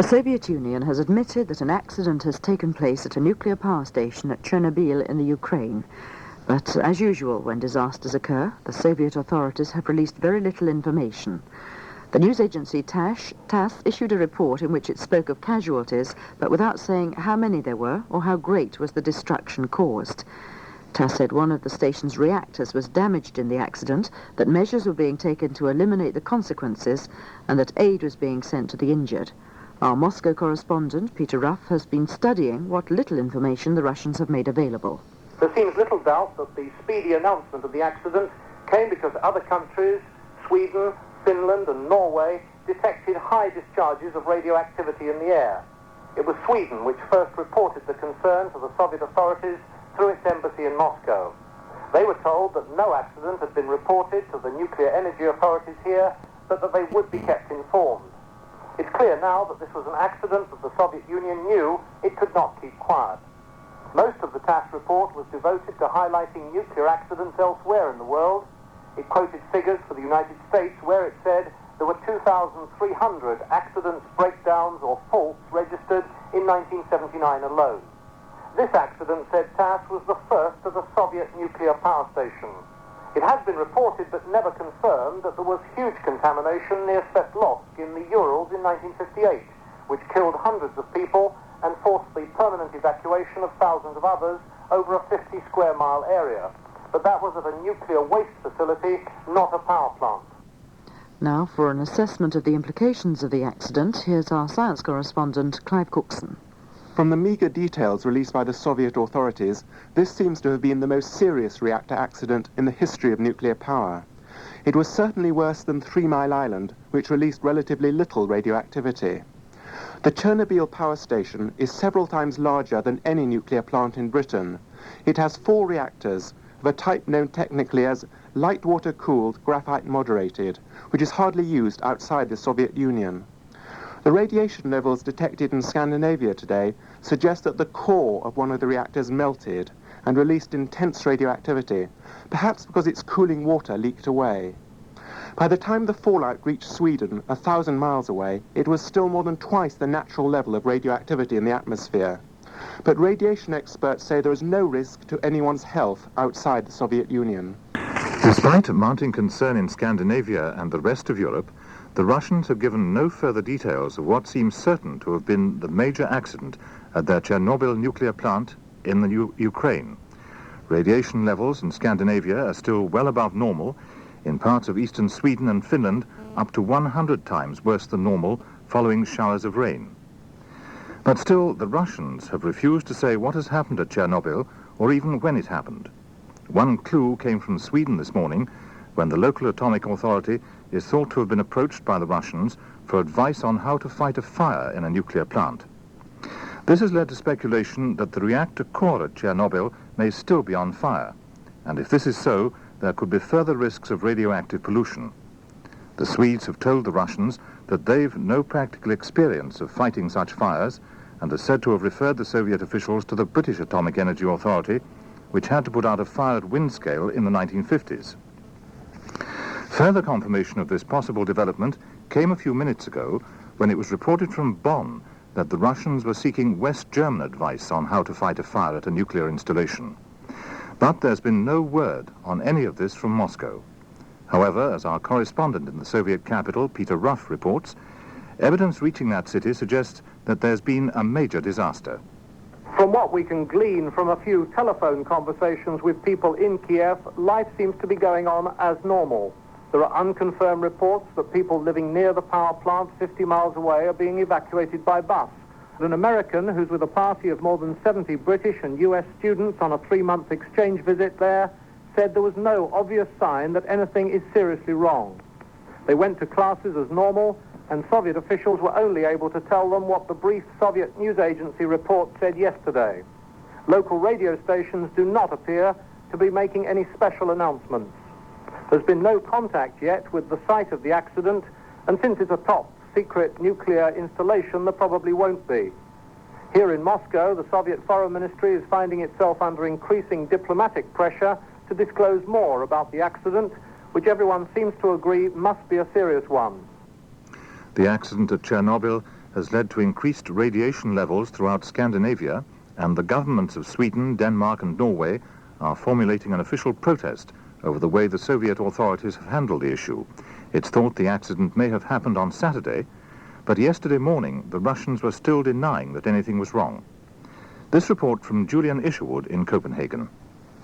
The Soviet Union has admitted that an accident has taken place at a nuclear power station at Chernobyl in the Ukraine. But as usual, when disasters occur, the Soviet authorities have released very little information. The news agency TASS issued a report in which it spoke of casualties, but without saying how many there were or how great was the destruction caused. TASS said one of the station's reactors was damaged in the accident, that measures were being taken to eliminate the consequences, and that aid was being sent to the injured. Our Moscow correspondent, Peter Ruff, has been studying what little information the Russians have made available. There seems little doubt that the speedy announcement of the accident came because other countries, Sweden, Finland and Norway, detected high discharges of radioactivity in the air. It was Sweden which first reported the concern to the Soviet authorities through its embassy in Moscow. They were told that no accident had been reported to the nuclear energy authorities here, but that they would be kept informed. It's clear now that this was an accident that the Soviet Union knew it could not keep quiet. Most of the TASS report was devoted to highlighting nuclear accidents elsewhere in the world. It quoted figures for the United States where it said there were 2,300 accidents, breakdowns or faults registered in 1979 alone. This accident, said TASS, was the first of a Soviet nuclear power station. It has been reported but never confirmed that there was huge contamination near Sverdlovsk in the Urals in 1958, which killed hundreds of people and forced the permanent evacuation of thousands of others over a 50 square mile area. But that was at a nuclear waste facility, not a power plant. Now, for an assessment of the implications of the accident, here's our science correspondent, Clive Cookson. From the meagre details released by the Soviet authorities, this seems to have been the most serious reactor accident in the history of nuclear power. It was certainly worse than 3 Mile Island, which released relatively little radioactivity. The Chernobyl power station is several times larger than any nuclear plant in Britain. It has 4 reactors, of a type known technically as light water-cooled graphite moderated, which is hardly used outside the Soviet Union. The radiation levels detected in Scandinavia today suggest that the core of one of the reactors melted and released intense radioactivity, perhaps because its cooling water leaked away. By the time the fallout reached Sweden, 1,000 miles away, it was still more than twice the natural level of radioactivity in the atmosphere. But radiation experts say there is no risk to anyone's health outside the Soviet Union. Despite mounting concern in Scandinavia and the rest of Europe, the Russians have given no further details of what seems certain to have been the major accident at their Chernobyl nuclear plant in the Ukraine. Radiation levels in Scandinavia are still well above normal, in parts of eastern Sweden and Finland up to 100 times worse than normal following showers of rain. But still, the Russians have refused to say what has happened at Chernobyl or even when it happened. One clue came from Sweden this morning, when the local atomic authority is thought to have been approached by the Russians for advice on how to fight a fire in a nuclear plant. This has led to speculation that the reactor core at Chernobyl may still be on fire, and if this is so, there could be further risks of radioactive pollution. The Swedes have told the Russians that they've no practical experience of fighting such fires, and are said to have referred the Soviet officials to the British Atomic Energy Authority, which had to put out a fire at wind scale in the 1950s. Further confirmation of this possible development came a few minutes ago when it was reported from Bonn that the Russians were seeking West German advice on how to fight a fire at a nuclear installation. But there's been no word on any of this from Moscow. However, as our correspondent in the Soviet capital, Peter Ruff, reports, evidence reaching that city suggests that there's been a major disaster. From what we can glean from a few telephone conversations with people in Kiev, life seems to be going on as normal. There are unconfirmed reports that people living near the power plant 50 miles away are being evacuated by bus. An American who's with a party of more than 70 British and US students on a 3-month exchange visit there said there was no obvious sign that anything is seriously wrong. They went to classes as normal, and Soviet officials were only able to tell them what the brief Soviet news agency report said yesterday. Local radio stations do not appear to be making any special announcements. There's been no contact yet with the site of the accident, and since it's a top-secret nuclear installation, there probably won't be. Here in Moscow, the Soviet Foreign Ministry is finding itself under increasing diplomatic pressure to disclose more about the accident, which everyone seems to agree must be a serious one. The accident at Chernobyl has led to increased radiation levels throughout Scandinavia, and the governments of Sweden, Denmark and Norway are formulating an official protest over the way the Soviet authorities have handled the issue. It's thought the accident may have happened on Saturday, but yesterday morning the Russians were still denying that anything was wrong. This report from Julian Isherwood in Copenhagen.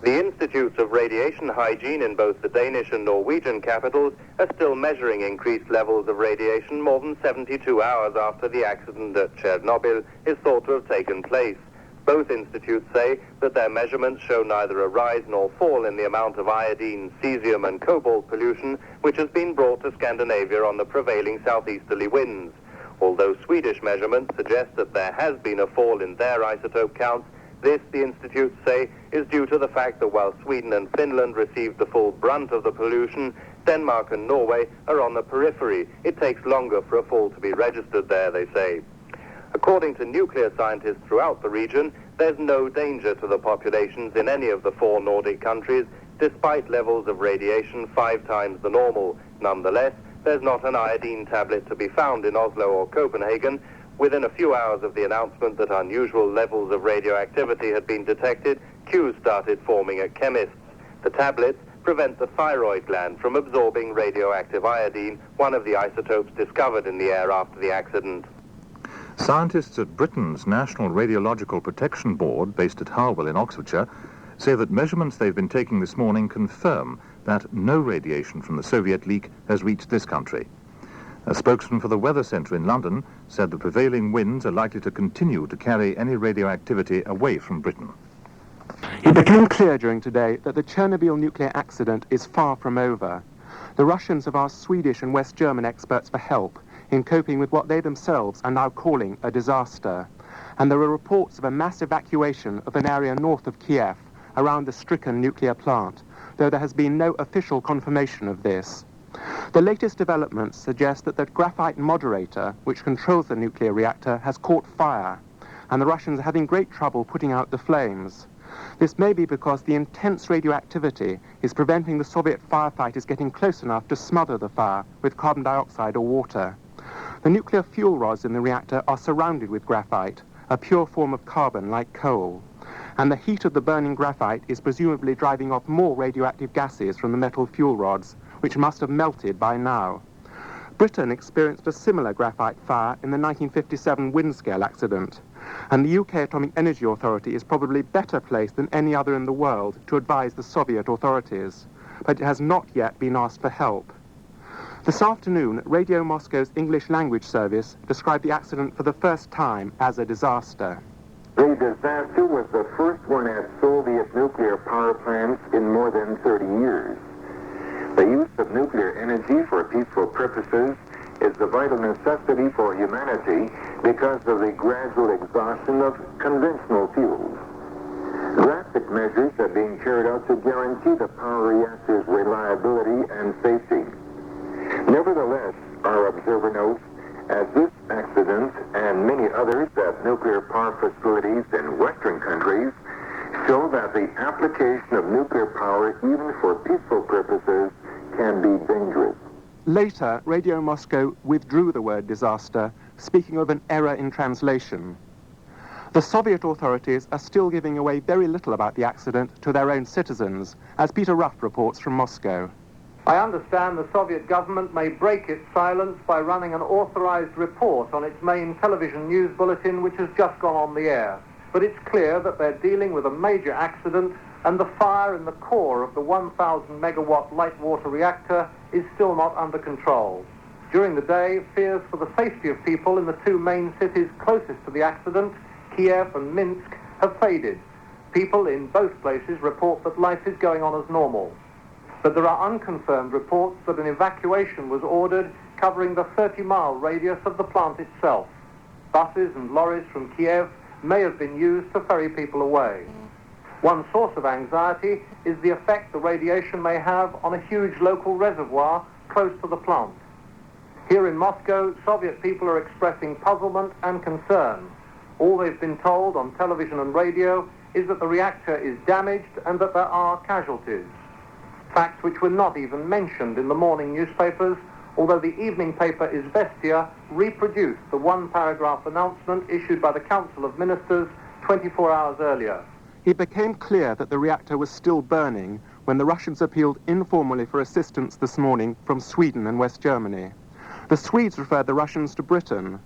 The Institutes of Radiation Hygiene in both the Danish and Norwegian capitals are still measuring increased levels of radiation more than 72 hours after the accident at Chernobyl is thought to have taken place. Both institutes say that their measurements show neither a rise nor fall in the amount of iodine, cesium and cobalt pollution which has been brought to Scandinavia on the prevailing southeasterly winds. Although Swedish measurements suggest that there has been a fall in their isotope counts, this, the institutes say, is due to the fact that while Sweden and Finland received the full brunt of the pollution, Denmark and Norway are on the periphery. It takes longer for a fall to be registered there, they say. According to nuclear scientists throughout the region, there's no danger to the populations in any of the 4 Nordic countries, despite levels of radiation 5 times the normal. Nonetheless, there's not an iodine tablet to be found in Oslo or Copenhagen. Within a few hours of the announcement that unusual levels of radioactivity had been detected, queues started forming at chemists. The tablets prevent the thyroid gland from absorbing radioactive iodine, one of the isotopes discovered in the air after the accident. Scientists at Britain's National Radiological Protection Board, based at Harwell in Oxfordshire, say that measurements they've been taking this morning confirm that no radiation from the Soviet leak has reached this country. A spokesman for the Weather Centre in London said the prevailing winds are likely to continue to carry any radioactivity away from Britain. It became clear during today that the Chernobyl nuclear accident is far from over. The Russians have asked Swedish and West German experts for help in coping with what they themselves are now calling a disaster. And there are reports of a mass evacuation of an area north of Kiev around the stricken nuclear plant, though there has been no official confirmation of this. The latest developments suggest that the graphite moderator, which controls the nuclear reactor, has caught fire, and the Russians are having great trouble putting out the flames. This may be because the intense radioactivity is preventing the Soviet firefighters getting close enough to smother the fire with carbon dioxide or water. The nuclear fuel rods in the reactor are surrounded with graphite, a pure form of carbon like coal, and the heat of the burning graphite is presumably driving off more radioactive gases from the metal fuel rods, which must have melted by now. Britain experienced a similar graphite fire in the 1957 Windscale accident, and the UK Atomic Energy Authority is probably better placed than any other in the world to advise the Soviet authorities, but it has not yet been asked for help. This afternoon, Radio Moscow's English language service described the accident for the first time as a disaster. The disaster was the first one at Soviet nuclear power plants in more than 30 years. The use of nuclear energy for peaceful purposes is a vital necessity for humanity because of the gradual exhaustion of conventional fuels. Drastic measures are being carried out to guarantee the power reactor's reliability and safety. Nevertheless, our observer notes, as this accident and many others at nuclear power facilities in Western countries show that the application of nuclear power, even for peaceful purposes, can be dangerous. Later, Radio Moscow withdrew the word disaster, speaking of an error in translation. The Soviet authorities are still giving away very little about the accident to their own citizens, as Peter Ruff reports from Moscow. I understand the Soviet government may break its silence by running an authorized report on its main television news bulletin, which has just gone on the air. But it's clear that they're dealing with a major accident, and the fire in the core of the 1,000 megawatt light water reactor is still not under control. During the day, fears for the safety of people in the 2 main cities closest to the accident, Kiev and Minsk, have faded. People in both places report that life is going on as normal. But there are unconfirmed reports that an evacuation was ordered covering the 30-mile radius of the plant itself. Buses and lorries from Kiev may have been used to ferry people away. One source of anxiety is the effect the radiation may have on a huge local reservoir close to the plant. Here in Moscow, Soviet people are expressing puzzlement and concern. All they've been told on television and radio is that the reactor is damaged and that there are casualties. Facts which were not even mentioned in the morning newspapers although the evening paper Izvestia reproduced the one-paragraph announcement issued by the Council of Ministers 24 hours earlier. It became clear that the reactor was still burning when the Russians appealed informally for assistance this morning from Sweden and West Germany. The Swedes referred the Russians to Britain.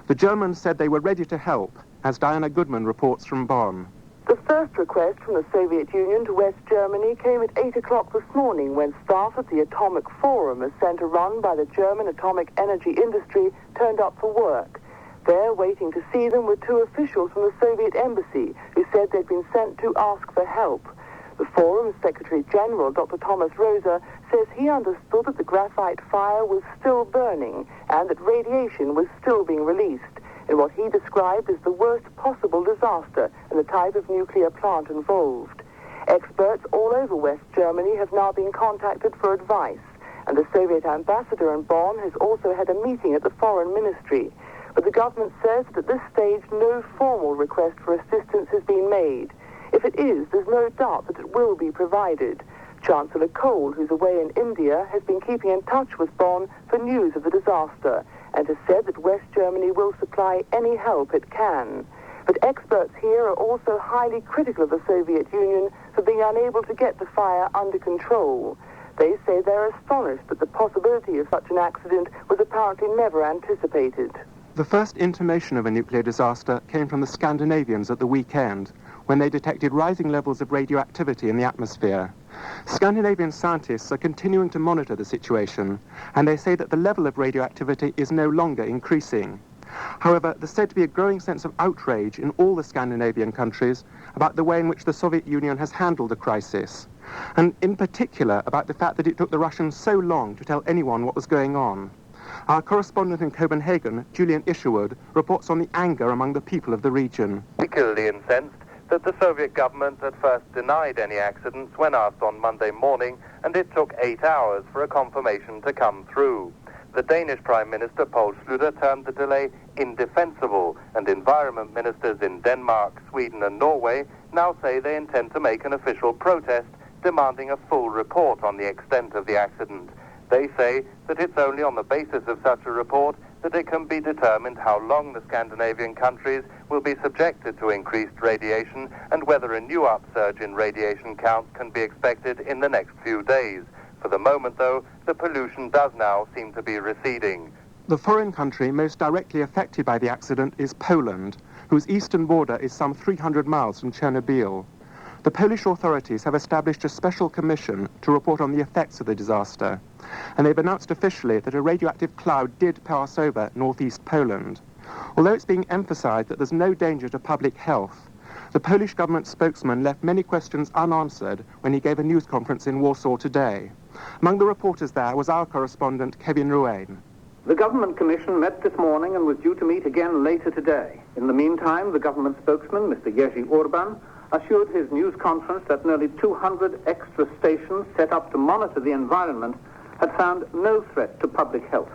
The Germans said they were ready to help, as Diana Goodman reports from Bonn. The first request from the Soviet Union to West Germany came at 8 o'clock this morning when staff at the Atomic Forum, a centre run by the German atomic energy industry, turned up for work. There, waiting to see them, were two officials from the Soviet embassy who said they'd been sent to ask for help. The Forum's Secretary General, Dr. Thomas Rosa, says he understood that the graphite fire was still burning and that radiation was still being released in what he described as the worst possible disaster in the type of nuclear plant involved. Experts all over West Germany have now been contacted for advice, and the Soviet ambassador in Bonn has also had a meeting at the Foreign Ministry. But the government says that at this stage no formal request for assistance has been made. If it is, there's no doubt that it will be provided. Chancellor Kohl, who's away in India, has been keeping in touch with Bonn for news of the disaster and has said that West Germany will supply any help it can. But experts here are also highly critical of the Soviet Union for being unable to get the fire under control. They say they're astonished that the possibility of such an accident was apparently never anticipated. The first intimation of a nuclear disaster came from the Scandinavians at the weekend, when they detected rising levels of radioactivity in the atmosphere. Scandinavian scientists are continuing to monitor the situation, and they say that the level of radioactivity is no longer increasing. However, there's said to be a growing sense of outrage in all the Scandinavian countries about the way in which the Soviet Union has handled the crisis, and in particular about the fact that it took the Russians so long to tell anyone what was going on. Our correspondent in Copenhagen, Julian Isherwood, reports on the anger among the people of the region. Particularly incensed that the Soviet government at first denied any accidents when asked on Monday morning, and it took 8 hours for a confirmation to come through. The Danish Prime Minister, Poul Schlüter, termed the delay indefensible, and environment ministers in Denmark, Sweden and Norway now say they intend to make an official protest demanding a full report on the extent of the accident. They say that it's only on the basis of such a report that it can be determined how long the Scandinavian countries will be subjected to increased radiation and whether a new upsurge in radiation counts can be expected in the next few days. For the moment, though, the pollution does now seem to be receding. The foreign country most directly affected by the accident is Poland, whose eastern border is some 300 miles from Chernobyl. The Polish authorities have established a special commission to report on the effects of the disaster, and they've announced officially that a radioactive cloud did pass over northeast Poland. Although it's being emphasized that there's no danger to public health, the Polish government spokesman left many questions unanswered when he gave a news conference in Warsaw today. Among the reporters there was our correspondent, Kevin Ruane. The government commission met this morning and was due to meet again later today. In the meantime, the government spokesman, Mr. Jerzy Orban, assured his news conference that nearly 200 extra stations set up to monitor the environment had found no threat to public health.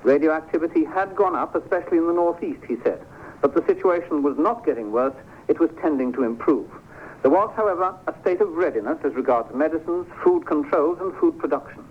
Radioactivity had gone up, especially in the northeast, he said, but the situation was not getting worse, it was tending to improve. There was, however, a state of readiness as regards medicines, food controls and food production.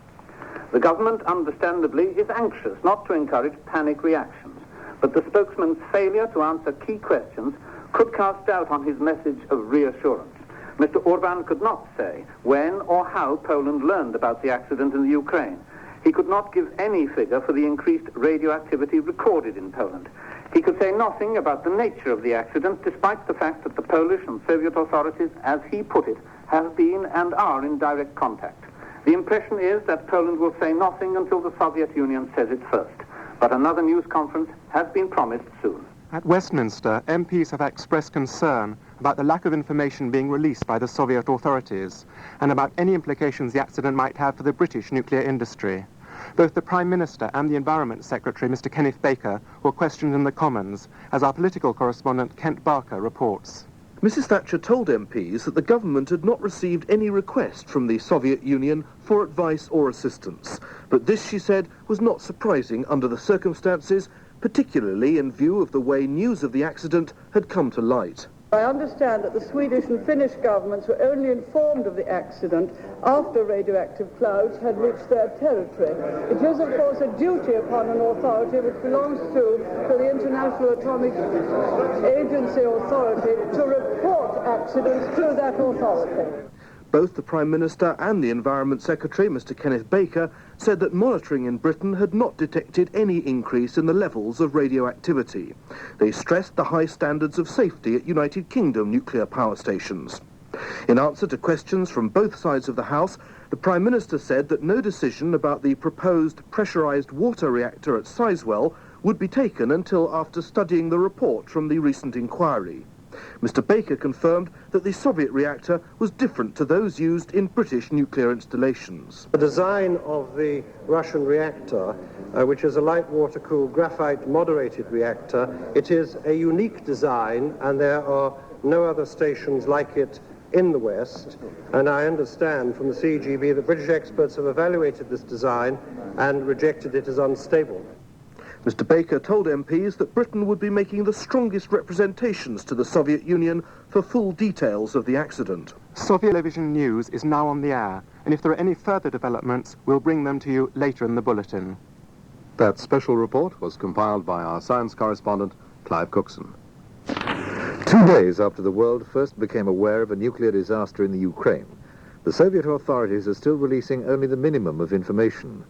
The government, understandably, is anxious not to encourage panic reactions, but the spokesman's failure to answer key questions could cast doubt on his message of reassurance. Mr. Orban could not say when or how Poland learned about the accident in the Ukraine. He could not give any figure for the increased radioactivity recorded in Poland. He could say nothing about the nature of the accident, despite the fact that the Polish and Soviet authorities, as he put it, have been and are in direct contact. The impression is that Poland will say nothing until the Soviet Union says it first. But another news conference has been promised soon. At Westminster, MPs have expressed concern about the lack of information being released by the Soviet authorities and about any implications the accident might have for the British nuclear industry. Both the Prime Minister and the Environment Secretary, Mr. Kenneth Baker, were questioned in the Commons, as our political correspondent Kent Barker reports. Mrs. Thatcher told MPs that the government had not received any request from the Soviet Union for advice or assistance. But this, she said, was not surprising under the circumstances, particularly in view of the way news of the accident had come to light. I understand that the Swedish and Finnish governments were only informed of the accident after radioactive clouds had reached their territory. It is, of course, a duty upon an authority which belongs to the International Atomic Agency authority to report accidents to that authority. Both the Prime Minister and the Environment Secretary, Mr. Kenneth Baker, said that monitoring in Britain had not detected any increase in the levels of radioactivity. They stressed the high standards of safety at United Kingdom nuclear power stations. In answer to questions from both sides of the House, the Prime Minister said that no decision about the proposed pressurised water reactor at Sizewell would be taken until after studying the report from the recent inquiry. Mr. Baker confirmed that the Soviet reactor was different to those used in British nuclear installations. The design of the Russian reactor, which is a light water-cooled graphite-moderated reactor, it is a unique design, and there are no other stations like it in the West. And I understand from the CEGB that British experts have evaluated this design and rejected it as unstable. Mr. Baker told MPs that Britain would be making the strongest representations to the Soviet Union for full details of the accident. Soviet television news is now on the air, and if there are any further developments, we'll bring them to you later in the bulletin. That special report was compiled by our science correspondent, Clive Cookson. 2 days after the world first became aware of a nuclear disaster in the Ukraine, the Soviet authorities are still releasing only the minimum of information.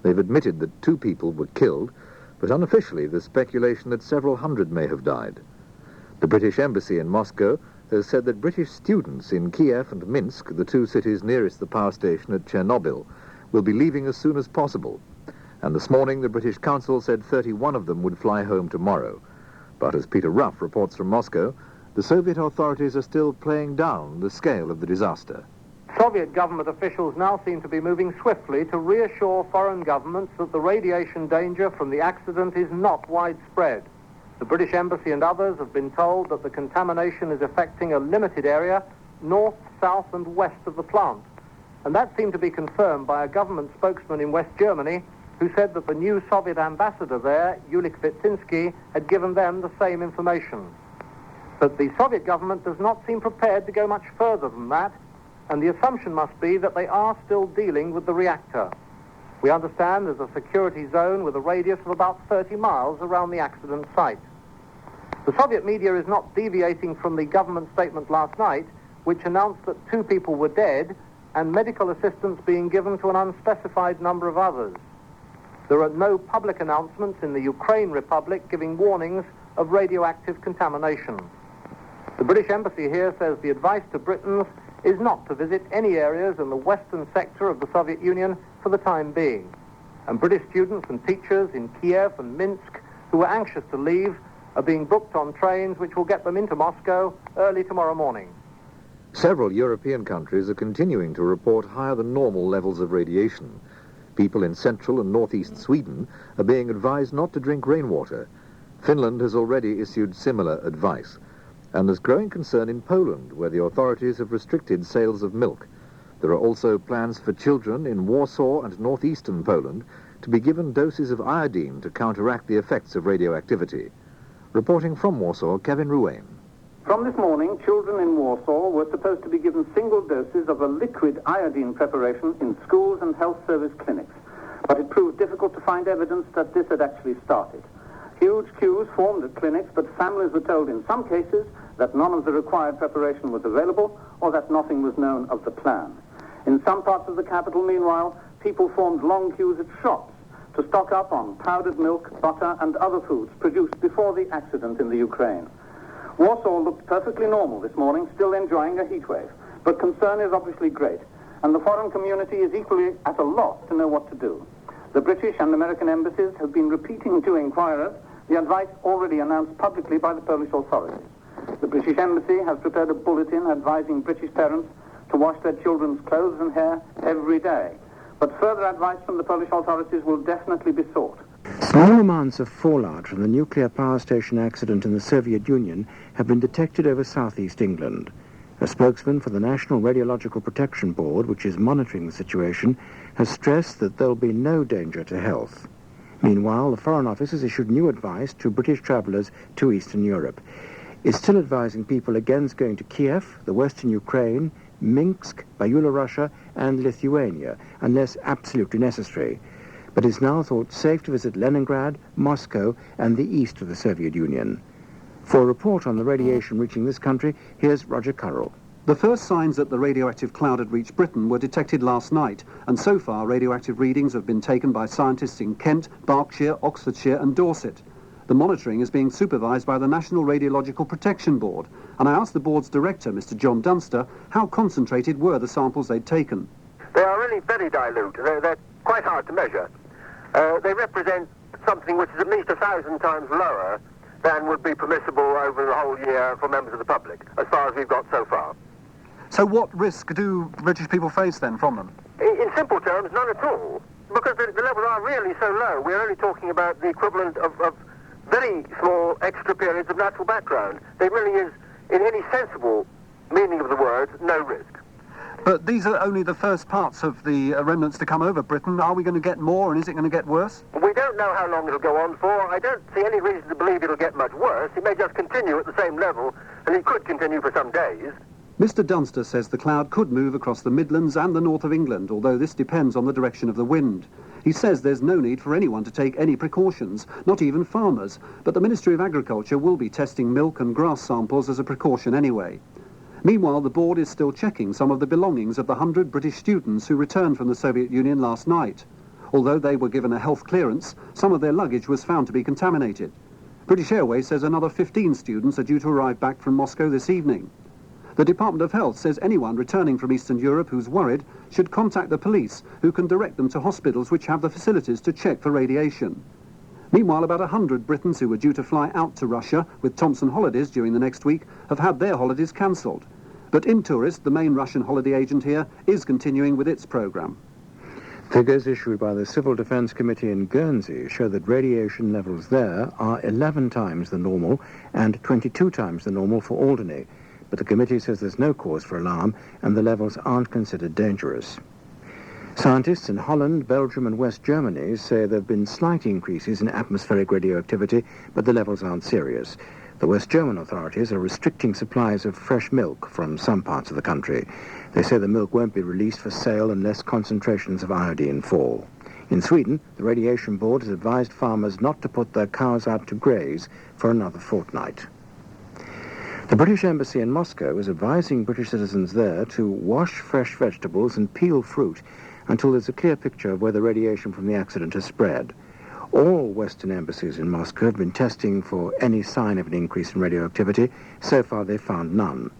They've admitted that 2 people were killed, but unofficially there's speculation that several hundred may have died. The British Embassy in Moscow has said that British students in Kiev and Minsk, the 2 cities nearest the power station at Chernobyl, will be leaving as soon as possible. And this morning the British Council said 31 of them would fly home tomorrow. But as Peter Ruff reports from Moscow, the Soviet authorities are still playing down the scale of the disaster. Soviet government officials now seem to be moving swiftly to reassure foreign governments that the radiation danger from the accident is not widespread. The British Embassy and others have been told that the contamination is affecting a limited area north, south and west of the plant. And that seemed to be confirmed by a government spokesman in West Germany who said that the new Soviet ambassador there, Yulik Vitinsky, had given them the same information. But the Soviet government does not seem prepared to go much further than that, and the assumption must be that they are still dealing with the reactor. We understand there's a security zone with a radius of about 30 miles around the accident site. The Soviet media is not deviating from the government statement last night, which announced that 2 people were dead and medical assistance being given to an unspecified number of others. There are no public announcements in the Ukraine Republic giving warnings of radioactive contamination. The British Embassy here says the advice to Britons is not to visit any areas in the western sector of the Soviet Union for the time being. And British students and teachers in Kiev and Minsk who are anxious to leave are being booked on trains which will get them into Moscow early tomorrow morning. Several European countries are continuing to report higher than normal levels of radiation. People in central and northeast Sweden are being advised not to drink rainwater. Finland has already issued similar advice. And there's growing concern in Poland, where the authorities have restricted sales of milk. There are also plans for children in Warsaw and northeastern Poland to be given doses of iodine to counteract the effects of radioactivity. Reporting from Warsaw, Kevin Ruane. From this morning, children in Warsaw were supposed to be given single doses of a liquid iodine preparation in schools and health service clinics. But it proved difficult to find evidence that this had actually started. Huge queues formed at clinics, but families were told in some cases that none of the required preparation was available or that nothing was known of the plan. In some parts of the capital, meanwhile, people formed long queues at shops to stock up on powdered milk, butter and other foods produced before the accident in the Ukraine. Warsaw looked perfectly normal this morning, still enjoying a heat wave, but concern is obviously great, and the foreign community is equally at a loss to know what to do. The British and American embassies have been repeating to inquirers the advice already announced publicly by the Polish authorities. The British Embassy has prepared a bulletin advising British parents to wash their children's clothes and hair every day. But further advice from the Polish authorities will definitely be sought. Small amounts of fallout from the nuclear power station accident in the Soviet Union have been detected over southeast England. A spokesman for the National Radiological Protection Board, which is monitoring the situation, has stressed that there will be no danger to health. Meanwhile, the Foreign Office has issued new advice to British travellers to Eastern Europe. is still advising people against going to Kiev, the western Ukraine, Minsk, Byelorussia and Lithuania, unless absolutely necessary, but is now thought safe to visit Leningrad, Moscow and the east of the Soviet Union. For a report on the radiation reaching this country, here's Roger Currell. The first signs that the radioactive cloud had reached Britain were detected last night, and so far radioactive readings have been taken by scientists in Kent, Berkshire, Oxfordshire and Dorset. The monitoring is being supervised by the National Radiological Protection Board, and I asked the board's director, Mr. John Dunster, how concentrated were the samples they'd taken. They are really very dilute. They're quite hard to measure. They represent something which is at least 1,000 times lower than would be permissible over the whole year for members of the public, as far as we've got so far. So what risk do British people face then from them? In simple terms, none at all, because the levels are really so low. We're only talking about the equivalent of very small extra periods of natural background. There really is, in any sensible meaning of the word, no risk. But these are only the first parts of the remnants to come over Britain. Are we going to get more, and is it going to get worse? We don't know how long it'll go on for. I don't see any reason to believe it'll get much worse. It may just continue at the same level, and it could continue for some days. Mr. Dunster says the cloud could move across the Midlands and the north of England, although this depends on the direction of the wind. He says there's no need for anyone to take any precautions, not even farmers, but the Ministry of Agriculture will be testing milk and grass samples as a precaution anyway. Meanwhile, the board is still checking some of the belongings of the 100 British students who returned from the Soviet Union last night. Although they were given a health clearance, some of their luggage was found to be contaminated. British Airways says another 15 students are due to arrive back from Moscow this evening. The Department of Health says anyone returning from Eastern Europe who's worried should contact the police, who can direct them to hospitals which have the facilities to check for radiation. Meanwhile, about 100 Britons who were due to fly out to Russia with Thomson Holidays during the next week have had their holidays cancelled. But Intourist, the main Russian holiday agent here, is continuing with its programme. Figures issued by the Civil Defence Committee in Guernsey show that radiation levels there are 11 times the normal and 22 times the normal for Alderney. But the committee says there's no cause for alarm and the levels aren't considered dangerous. Scientists in Holland, Belgium and West Germany say there have been slight increases in atmospheric radioactivity, but the levels aren't serious. The West German authorities are restricting supplies of fresh milk from some parts of the country. They say the milk won't be released for sale unless concentrations of iodine fall. In Sweden, the Radiation Board has advised farmers not to put their cows out to graze for another fortnight. The British Embassy in Moscow is advising British citizens there to wash fresh vegetables and peel fruit until there's a clear picture of where the radiation from the accident has spread. All Western embassies in Moscow have been testing for any sign of an increase in radioactivity. So far, they've found none.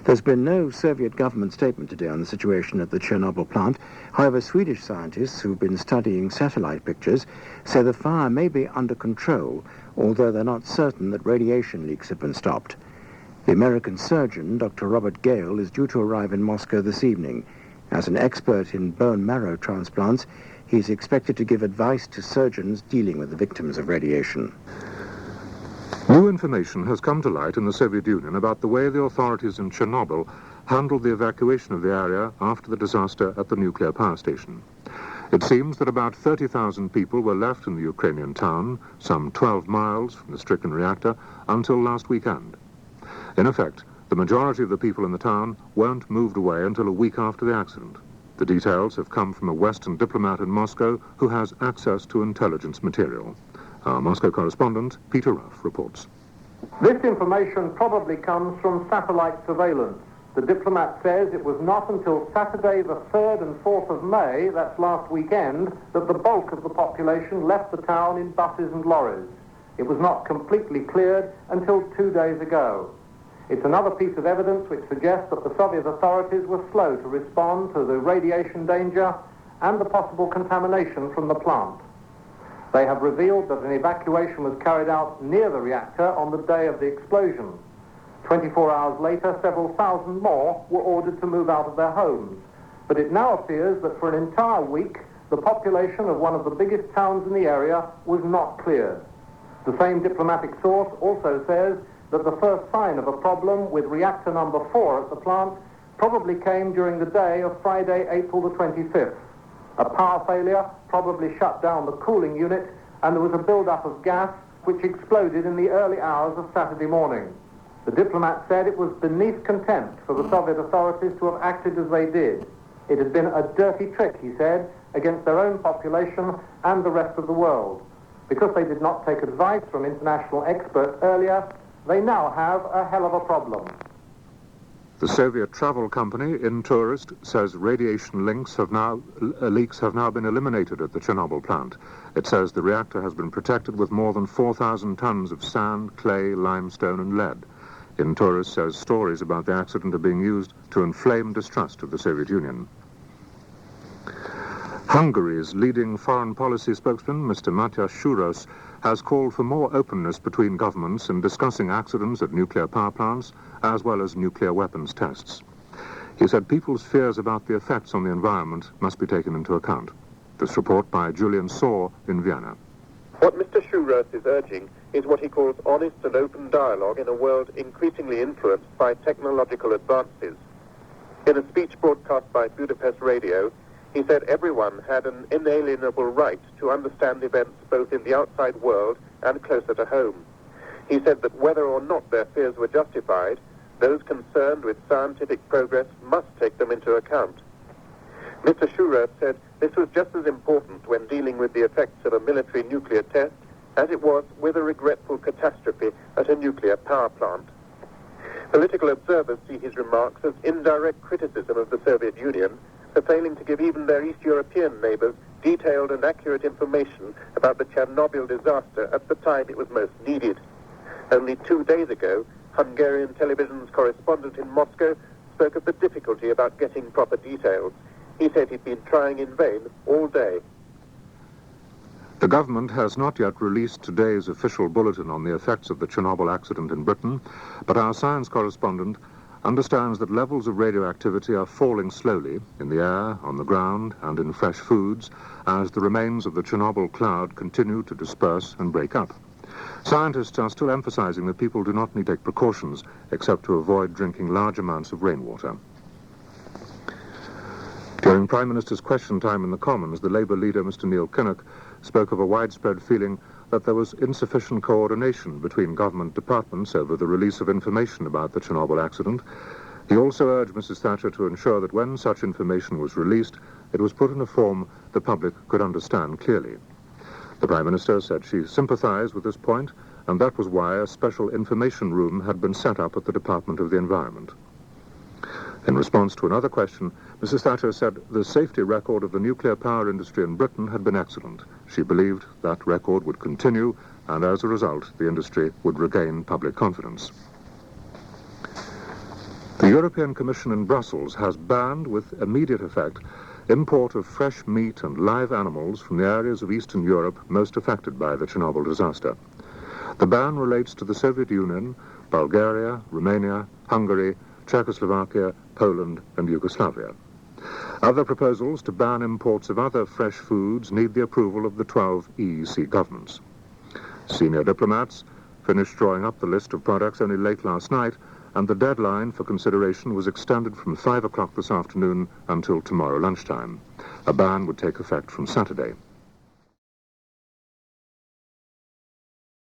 There's been no Soviet government statement today on the situation at the Chernobyl plant. However, Swedish scientists who've been studying satellite pictures say the fire may be under control, although they're not certain that radiation leaks have been stopped. The American surgeon, Dr. Robert Gale, is due to arrive in Moscow this evening. As an expert in bone marrow transplants, he's expected to give advice to surgeons dealing with the victims of radiation. New information has come to light in the Soviet Union about the way the authorities in Chernobyl handled the evacuation of the area after the disaster at the nuclear power station. It seems that about 30,000 people were left in the Ukrainian town, some 12 miles from the stricken reactor, until last weekend. In effect, the majority of the people in the town weren't moved away until a week after the accident. The details have come from a Western diplomat in Moscow who has access to intelligence material. Our Moscow correspondent, Peter Ruff, reports. This information probably comes from satellite surveillance. The diplomat says it was not until Saturday the 3rd and 4th of May, that's last weekend, that the bulk of the population left the town in buses and lorries. It was not completely cleared until 2 days ago. It's another piece of evidence which suggests that the Soviet authorities were slow to respond to the radiation danger and the possible contamination from the plant. They have revealed that an evacuation was carried out near the reactor on the day of the explosion. 24 hours later, several thousand more were ordered to move out of their homes. But it now appears that for an entire week, the population of one of the biggest towns in the area was not cleared. The same diplomatic source also says that the first sign of a problem with reactor number 4 at the plant probably came during the day of Friday, April the 25th. A power failure probably shut down the cooling unit, and there was a build-up of gas which exploded in the early hours of Saturday morning. The diplomat said it was beneath contempt for the Soviet authorities to have acted as they did. It had been a dirty trick, he said, against their own population and the rest of the world. Because they did not take advice from international experts earlier, they now have a hell of a problem. The Soviet travel company, Intourist, says radiation leaks have now been eliminated at the Chernobyl plant. It says the reactor has been protected with more than 4,000 tons of sand, clay, limestone and lead. Intourist says stories about the accident are being used to inflame distrust of the Soviet Union. Hungary's leading foreign policy spokesman, Mr. Matyas Shuros, has called for more openness between governments in discussing accidents at nuclear power plants as well as nuclear weapons tests. He said people's fears about the effects on the environment must be taken into account. This report by Julian Saw in Vienna. What Mr. Shuros is urging is what he calls honest and open dialogue in a world increasingly influenced by technological advances. In a speech broadcast by Budapest Radio, he said everyone had an inalienable right to understand events both in the outside world and closer to home. He said that whether or not their fears were justified, those concerned with scientific progress must take them into account. Mr. Shuros said this was just as important when dealing with the effects of a military nuclear test as it was with a regretful catastrophe at a nuclear power plant. Political observers see his remarks as indirect criticism of the Soviet Union for failing to give even their East European neighbors detailed and accurate information about the Chernobyl disaster at the time it was most needed. Only 2 days ago, Hungarian television's correspondent in Moscow spoke of the difficulty about getting proper details. He said he'd been trying in vain all day. The government has not yet released today's official bulletin on the effects of the Chernobyl accident in Britain, but our science correspondent understands that levels of radioactivity are falling slowly in the air, on the ground, and in fresh foods as the remains of the Chernobyl cloud continue to disperse and break up. Scientists are still emphasizing that people do not need to take precautions except to avoid drinking large amounts of rainwater. During Prime Minister's question time in the Commons, the Labour leader, Mr. Neil Kinnock, spoke of a widespread feeling that there was insufficient coordination between government departments over the release of information about the Chernobyl accident. He also urged Mrs. Thatcher to ensure that when such information was released, it was put in a form the public could understand clearly. The Prime Minister said she sympathised with this point, and that was why a special information room had been set up at the Department of the Environment. In response to another question, Mrs. Thatcher said the safety record of the nuclear power industry in Britain had been excellent. She believed that record would continue, and as a result, the industry would regain public confidence. The European Commission in Brussels has banned, with immediate effect, import of fresh meat and live animals from the areas of Eastern Europe most affected by the Chernobyl disaster. The ban relates to the Soviet Union, Bulgaria, Romania, Hungary, Czechoslovakia, Poland and Yugoslavia. Other proposals to ban imports of other fresh foods need the approval of the 12 EEC governments. Senior diplomats finished drawing up the list of products only late last night, and the deadline for consideration was extended from 5 o'clock this afternoon until tomorrow lunchtime. A ban would take effect from Saturday.